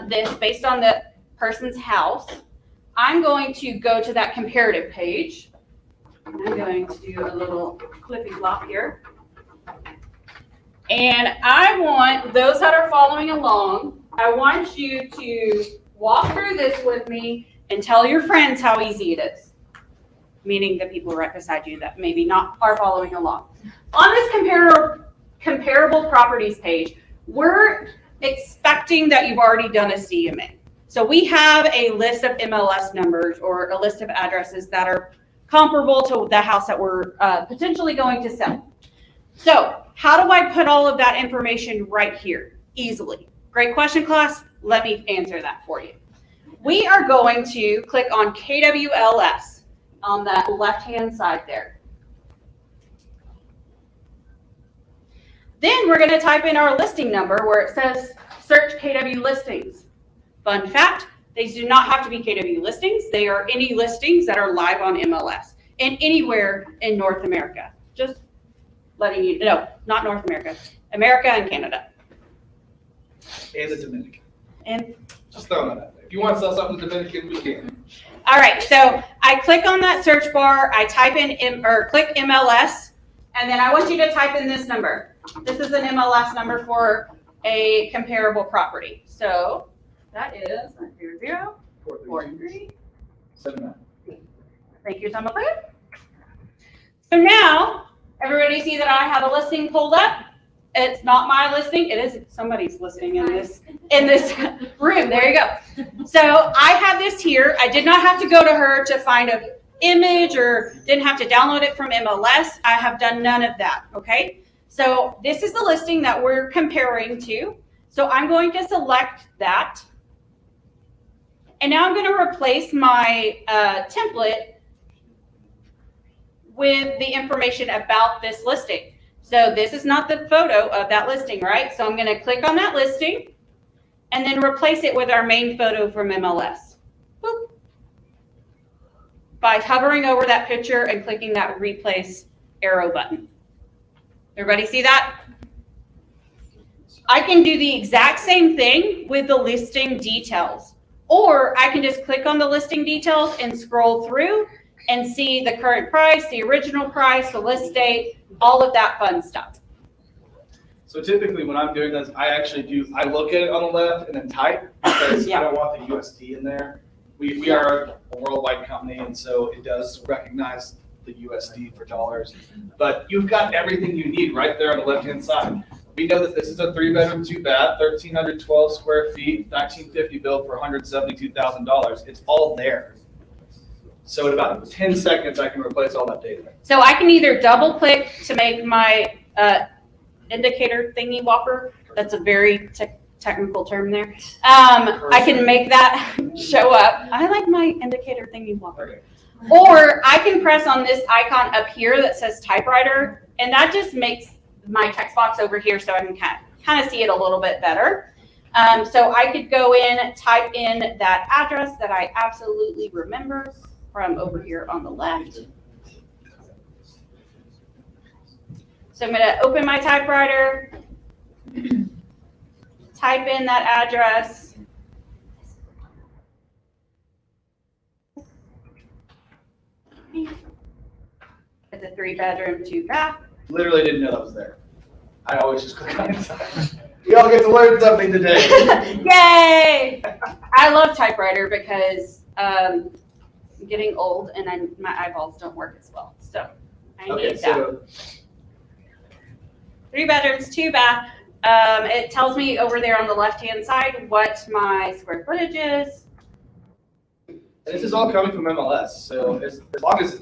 this based on the person's house. I'm going to go to that comparative page. I'm going to do a little flippy flop here. And I want those that are following along, I want you to walk through this with me and tell your friends how easy it is. Meaning the people right beside you that maybe not are following along. On this comparable properties page, we're expecting that you've already done a CMA. So we have a list of MLS numbers or a list of addresses that are comparable to the house that we're potentially going to sell. So how do I put all of that information right here easily? Great question, class. Let me answer that for you. We are going to click on KWLS on that left-hand side there. Then we're going to type in our listing number where it says search KW listings. Fun fact, they do not have to be KW listings. They are any listings that are live on MLS and anywhere in North America. Just letting you know, not North America, America and Canada. And the Dominican. And Just throwing that out there. If you want to sell something to the Dominican, we can. all right, so I click on that search bar, I type in or click MLS, and then I want you to type in this number. This is an MLS number for a comparable property. So that is 900-43. 79. Thank you so much. So now everybody see that I have a listing pulled up. It's not my listing. It is somebody's listing in this room. There you go. So I have this here. I did not have to go to her to find an image or didn't have to download it from MLS. I have done none of that. Okay. So this is the listing that we're comparing to. So I'm going to select that. And now I'm going to replace my template with the information about this listing. So this is not the photo of that listing, right? So I'm going to click on that listing and then replace it with our main photo from MLS. Boop. By hovering over that picture and clicking that replace arrow button. Everybody see that? I can do the exact same thing with the listing details, or I can just click on the listing details and scroll through and see the current price, the original price, the list date, all of that fun stuff. So typically when I'm doing this, I look at it on the left and then type because I don't want the USD in there. We are a worldwide company, and so it does recognize the USD for dollars. But you've got everything you need right there on the left-hand side. We know that this is a 3-bedroom, 2-bath, 1,312 square feet, 1950 built for $172,000. It's all there. So in about 10 seconds, I can replace all that data. So I can either double click to make my indicator thingy whopper. That's a very technical term there. I can make that show up. I like my indicator thingy whopper. Or I can press on this icon up here that says typewriter, and that just makes my text box over here so I can kind of see it a little bit better. So I could go in, type in that address that I absolutely remember from over here on the left. So I'm going to open my typewriter, type in that address. It's a 3-bedroom, 2-bath. Literally didn't know that was there. I always just click on it. Y'all get to learn something today. Yay! I love typewriter because I'm getting old and my eyeballs don't work as well. So I need that. So 3 bedrooms, 2 bath. It tells me over there on the left-hand side what my square footage is. this is all coming from MLS. So as long as,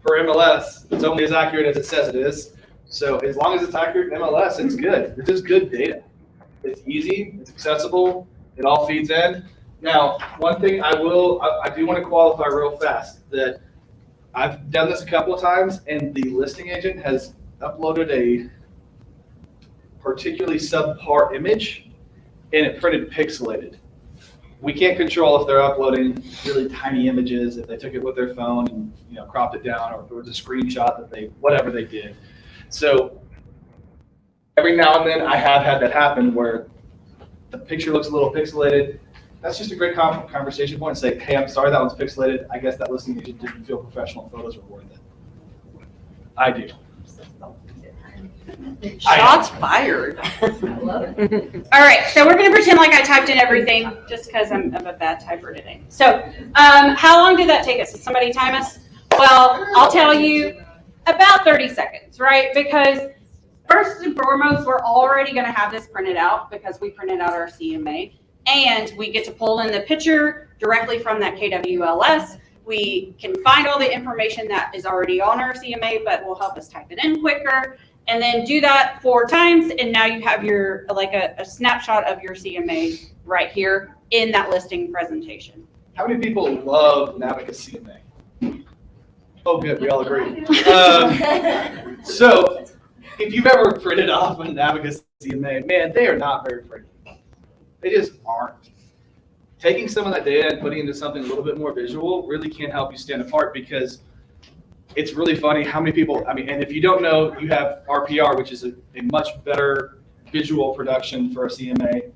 for MLS, it's only as accurate as it says it is. So as long as it's accurate in MLS, it's good. This is good data. It's easy, it's accessible, it all feeds in. Now, one thing I do want to qualify real fast that I've done this a couple of times and the listing agent has uploaded a particularly subpar image and it printed pixelated. We can't control if they're uploading really tiny images, if they took it with their phone and cropped it down, or if it was a screenshot that whatever they did. So every now and then I have had that happen where the picture looks a little pixelated. That's just a great conversation point. Say, hey, I'm sorry that one's pixelated. I guess that listing agent didn't feel professional photos were worth it. I do. Shots fired. All right, so we're going to pretend like I typed in everything just because I'm a bad typer today. So how long did that take us? Did somebody time us? Well, I'll tell you, about 30 seconds, right? Because first and foremost, we're already going to have this printed out because we printed out our CMA. And we get to pull in the picture directly from that KWLS. We can find all the information that is already on our CMA, but will help us type it in quicker. And then do that 4 times, and now you have your a snapshot of your CMA right here in that listing presentation. How many people love Navica CMA? Oh, good, we all agree. So if you've ever printed off a Navica CMA, man, they are not very pretty. They just aren't. Taking some of that data and putting it into something a little bit more visual really can help you stand apart, because it's really funny how many people, and if you don't know, you have RPR, which is a much better visual production for a CMA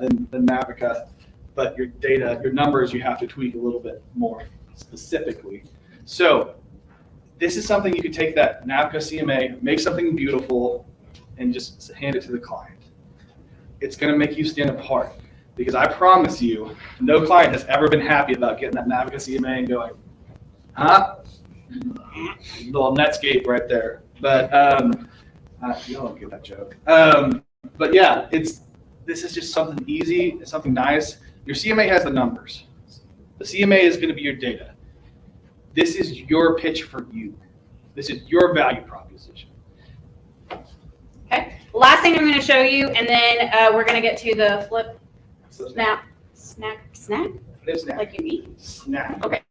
than Navica, but your data, your numbers, you have to tweak a little bit more specifically. So this is something you could take that Navica CMA, make something beautiful, and just hand it to the client. It's going to make you stand apart, because I promise you, no client has ever been happy about getting that Navica CMA and going, huh? Little Netscape right there. But you don't get that joke. But yeah, this is just something easy, something nice. Your CMA has the numbers. The CMA is going to be your data. This is your pitch for you. This is your value proposition. Okay. Last thing I'm going to show you, and then we're going to get to the flip, snap, like you eat. Snap. Okay.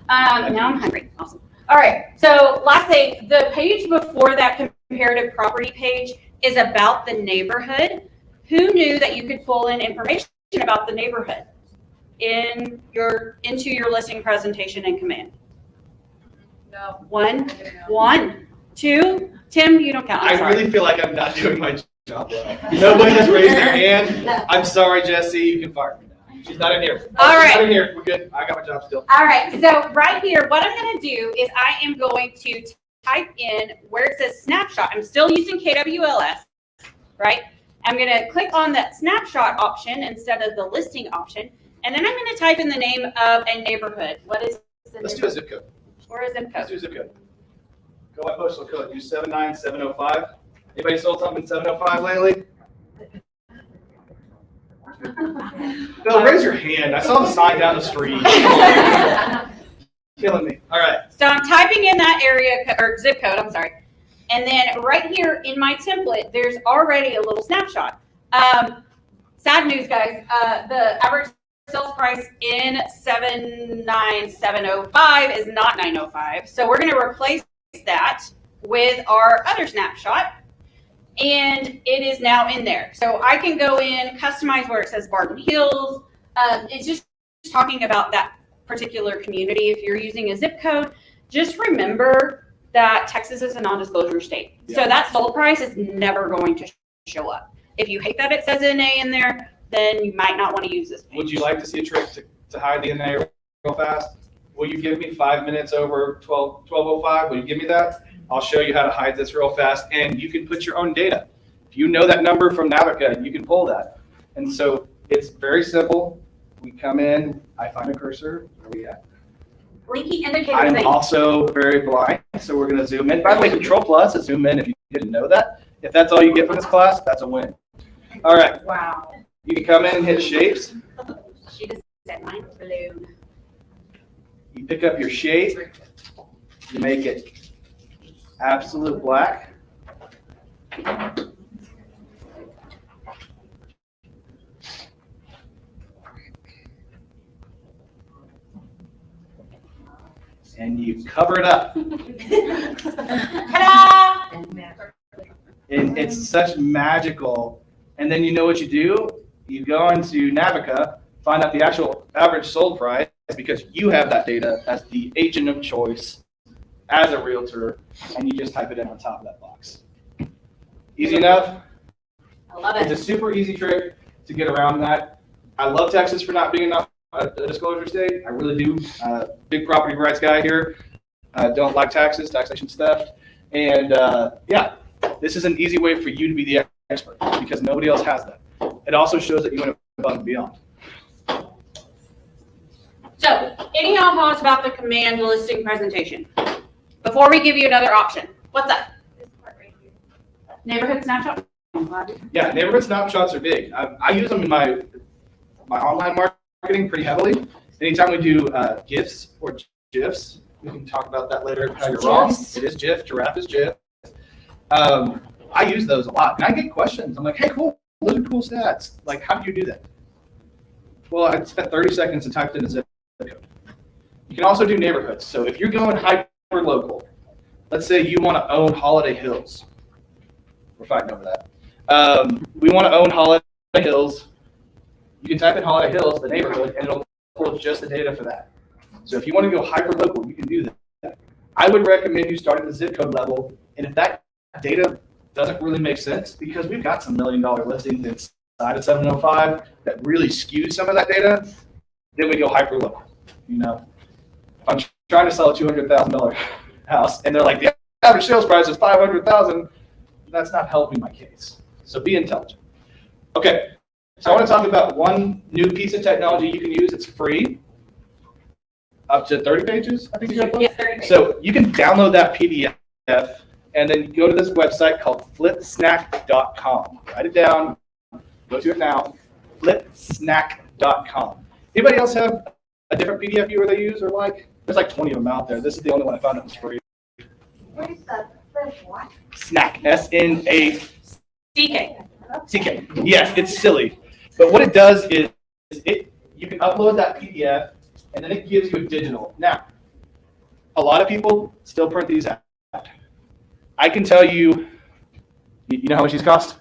Now I'm hungry. Awesome. All right. So last thing, the page before that comparative property page is about the neighborhood. Who knew that you could pull in information about the neighborhood into your listing presentation in Command? No. One, 2. Tim, you don't count. I'm sorry. Really feel like I'm not doing my job well. Nobody has raised their hand. I'm sorry, Jesse. You can fire me now. She's not in here. All right. She's not in here. We're good. I got my job still. All right. So right here, what I'm going to do is I am going to type in where it says snapshot. I'm still using KWLS, right? I'm going to click on that snapshot option instead of the listing option. And then I'm going to type in the name of a neighborhood. What is the Let's do a zip code. Or a zip Let's code? do a zip code. Go by postal code. Use 79705. Anybody sold something 705 lately? Bill, raise your hand. I saw the sign down the street. Killing me. All right. So I'm typing in that area or zip code, I'm sorry. And then right here in my template, there's already a little snapshot. Sad news, guys. The average sales price in 79705 is not 905. So we're going to replace that with our other snapshot. And it is now in there. So I can go in, customize where it says Barton Hills. It's just talking about that particular community. If you're using a zip code, just remember that Texas is a non-disclosure state. Yeah. So that sold price is never going to show up. If you hate that it says NA in there, then you might not want to use this page. Would you like to see a trick to hide the NA real fast? Will you give me 5 minutes over 1205? Will you give me that? I'll show you how to hide this real fast, and you can put your own data. If you know that number from Navica, you can pull that. And so it's very simple. We come in, I find a cursor, where are we at? Blinky indicator I'm thing. also very blind, so we're gonna zoom in. By the way, Control Plus is zoom in if you didn't know that. If that's all you get from this class, that's a win. All right, Wow. you can come in and hit shapes. She just said mine was balloon. You pick up your shape, you make it absolute black. And you cover it up. Ta-da! And it's such magical. And then you know what you do? You go into Navica, find out the actual average sold price because you have that data as the agent of choice, as a realtor, and you just type it in on top of that box. Easy enough? I love It's it. a super easy trick to get around that. I love Texas for not being a disclosure state. I really do. Big property rights guy here. Don't like taxes, taxation stuff. And yeah, this is an easy way for you to be the expert because nobody else has that. It also shows that you went above and beyond. So, any aha about the command listing presentation? Before we give you another option, what's up? This part right here. Neighborhood snapshot? Yeah, neighborhood snapshots are big. I use them in my online marketing pretty heavily. Anytime we do GIFs or GIFs, we can talk about that later, how you're wrong. It is GIF, giraffe is GIF. I use those a lot, and I get questions. I'm like, hey, cool, those are cool stats. Like, how do you do that? Well, I spent 30 seconds and typed in a zip code. You can also do neighborhoods. So if you're going hyper local, let's say you want to own Holiday Hills. We're fighting over that. We want to own Holiday Hills. You can type in Holiday Hills, the neighborhood, and it'll pull just the data for that. So if you want to go hyper local, you can do that. I would recommend you start at the zip code level, and if that data doesn't really make sense, because we've got some $1 million listings inside of 705 that really skew some of that data, then we go hyper local. You know, if I'm trying to sell a $200,000 house, and they're like, the average sales price is $500,000, that's not helping my case. So be intelligent. Okay, so I want to talk about one new piece of technology you can use. It's free, up to 30 pages, I think you got. Yes, 30 pages. So you can download that PDF and then go to this website called flipsnack.com. Write it down. Go to it now. Flipsnack.com. Anybody else have a different PDF viewer they use or like? There's like 20 of them out there. This is the only one I found that was free. What is the flip what? Snack. SNACK. DK. Yes, it's silly. But what it does is you can upload that PDF and then it gives you a digital. Now, a lot of people still print these out. I can tell you, you know how much these cost?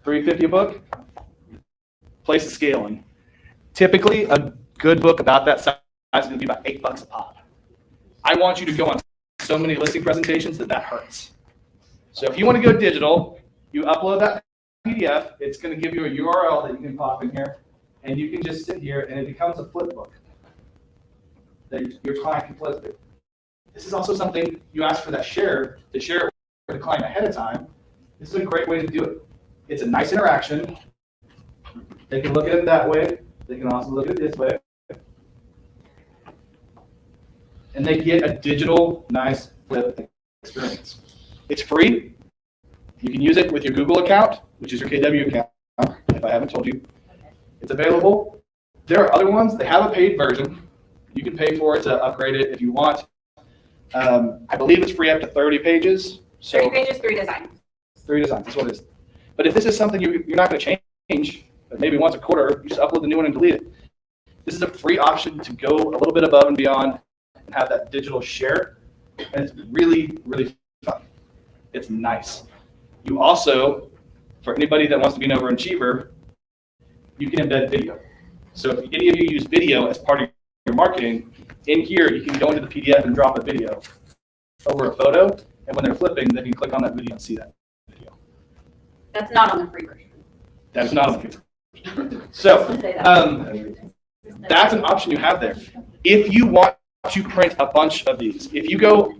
$3.50 a book. Place of scaling. Typically, a good book about that size is going to be about $8 a pop. I want you to go on so many listing presentations that hurts. So if you want to go digital, you upload that PDF. It's going to give you a URL that you can pop in here, and you can just sit here, and it becomes a flip book that your client can flip through. This is also something you ask for that share, to share it with the client ahead of time. This is a great way to do it. It's a nice interaction. They can look at it that way. They can also look at it this way. And they get a digital, nice flip experience. It's free. You can use it with your Google account, which is your KW account, if I haven't told you. It's available. There are other ones. They have a paid version. You can pay for it to upgrade it if you want. I believe it's free up to 30 pages. So 30 pages, 3 designs. 3 designs, that's what it is. But if this is something you're not going to change, but maybe once a quarter, you just upload the new one and delete it. This is a free option to go a little bit above and beyond and have that digital share. And it's really, really fun. It's nice. You also, for anybody that wants to be an overachiever, you can embed video. So if any of you use video as part of your marketing, in here you can go into the PDF and drop a video over a photo, and when they're flipping, they can click on that video and see that video. That's not on the free version. That's not on the video. So that's an option you have there. If you want to print a bunch of these, if you go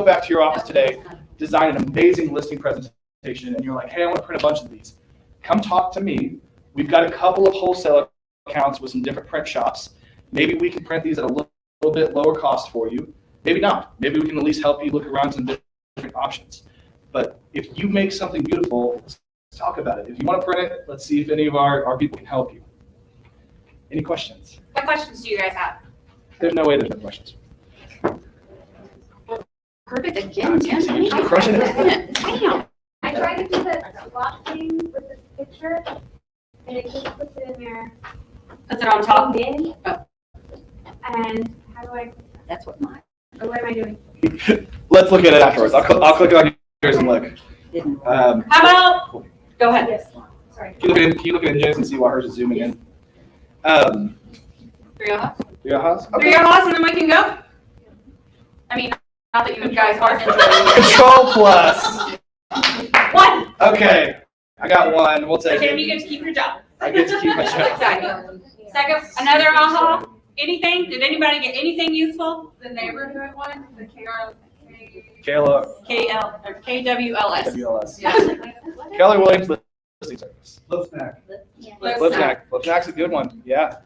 back to your office today, design an amazing listing presentation, and you're like, hey, I want to print a bunch of these, come talk to me. We've got a couple of wholesale accounts with some different print shops. Maybe we can print these at a little bit lower cost for you. Maybe not. Maybe we can at least help you look around some different options. But if you make something beautiful, let's talk about it. If you want to print it, let's see if any of our people can help you. Any questions? What questions do you guys have? There's no way there's no questions. Perfect again, Tim. You're crushing it. Damn. I tried to do the lock thing with the picture, and it just puts it in there. Puts it on top. In. Oh. And how do I, That's what mine or what am I doing? Let's look at it afterwards. I'll click on yours and look. didn't. How about, go ahead. Yes, sorry. Can you look at Jen's and see why hers is zooming in? Three of us? Your house? Three of us, and then we can go? I mean, not that you guys are enjoying it. Control plus. One. Okay, I got one. We'll take Tim, you it. get to keep your job. I get to keep my job. Exactly. Second, another aha. Anything? Did anybody get anything useful? The neighborhood one, the Kayla, KL or KWLS. WLS. Yeah. Keller Williams Listing Service. Flip snack. Flip Snack's a good one. Yeah.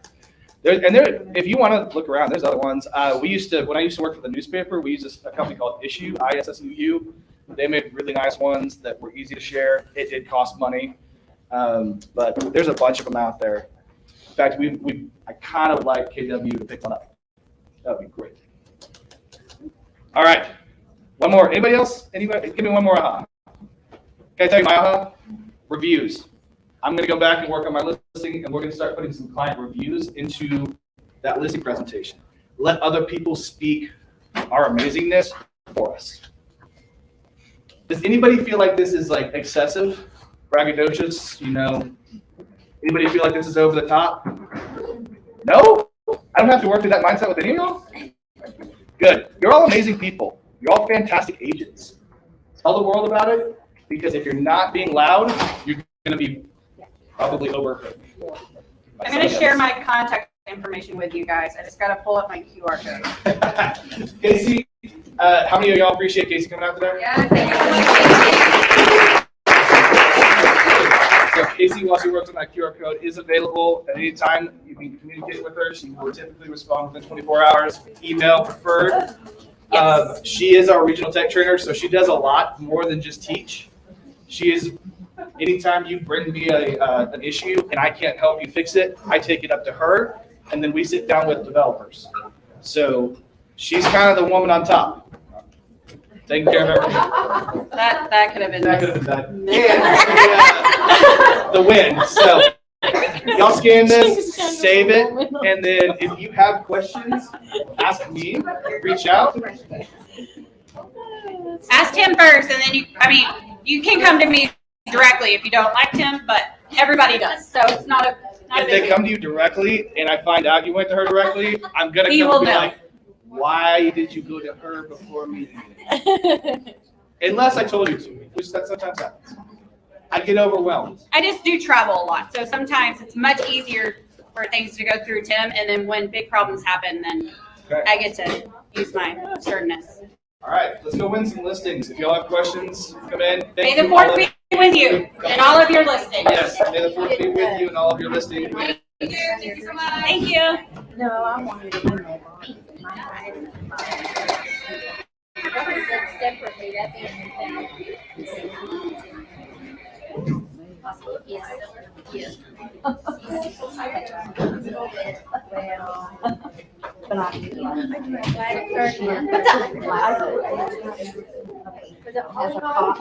If you want to look around, there's other ones. When I used to work for the newspaper, we used a company called Issue, ISSUU. They made really nice ones that were easy to share. It did cost money, but there's a bunch of them out there. In fact, I kind of like KW to pick one up. That would be great. All right, one more. Anybody else? Anybody? Give me one more aha. Can I tell you my aha? Reviews. I'm going to go back and work on my listing, and we're going to start putting some client reviews into that listing presentation. Let other people speak our amazingness for us. Does anybody feel like this is like excessive, braggadocious? Anybody feel like this is over the top? No? I don't have to work through that mindset with any of y'all? Good. You're all amazing people. You're all fantastic agents. Tell the world about it, because if you're not being loud, you're going to be probably overheard. I'm going to share my contact information with you guys. I just got to pull up my QR code. Kasey, how many of y'all appreciate Kasey coming out today? Yeah, thank you. So Kasey, while she works on that QR code, is available at any time. You can communicate with her. She will typically respond within 24 hours. Email preferred. Yes. She is our regional tech trainer, so she does a lot more than just teach. She is, anytime you bring me an issue and I can't help you fix it, I take it up to her, and then we sit down with developers. So she's kind of the woman on top, taking care of everything. That could have been. That could have been bad. And the win. So y'all scan this, save it, and then if you have questions, ask me, reach out. Ask Tim first, and then you can come to me directly if you don't like Tim, but everybody does, so it's not a If big they deal. come to you directly and I find out you went to her directly, I'm gonna He come will and be know. like, why did you go to her before me? Unless I told you to, which that sometimes happens. I get overwhelmed. I just do travel a lot, so sometimes it's much easier for things to go through Tim, and then when big problems happen, then Okay. I get to use my sternness. All right, let's go win some listings. If y'all have questions, come in. May Thank the you, fourth all be of- with you and all of your listings. Yes, may the fourth be with you and all of your listings. Thank you so much. Thank you. No, I wanted to know. Separately, that's the only Yes. Yes. But I thing. What's up? As a cop.